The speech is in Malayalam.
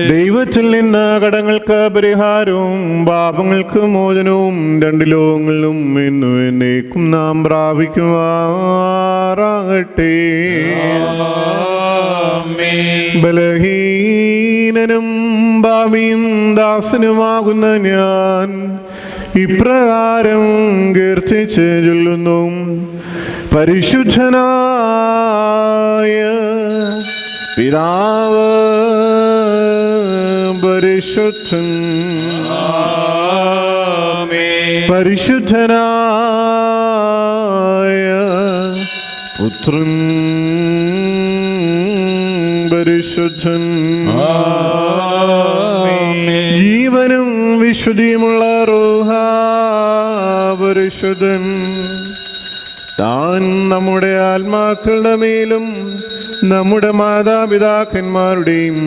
ദൈവത്തിൽ നിന്ന് കടങ്ങൾക്ക് പരിഹാരവും പാപങ്ങൾക്ക് മോചനവും രണ്ട് ലോകങ്ങളിലും എന്നും എന്നേക്കും നാം പ്രാപിക്കുമാറാകട്ടെ. ബലഹീനനും പാപിയും ദാസനുമാകുന്ന ഞാൻ ഇപ്രകാരം കീർത്തിച്ച് ചൊല്ലുന്നു. പരിശുദ്ധനായ പിതാവ് പരിശുദ്ധൻ, പരിശുദ്ധനായ പുത്രൻ പരിശുദ്ധൻ, ജീവനും വിശുദ്ധിയുമുള്ള റൂഹ പരിശുദ്ധൻ. താൻ നമ്മുടെ ആത്മാക്കളുടെ മേലും നമ്മുടെ മാതാപിതാക്കന്മാരുടെയും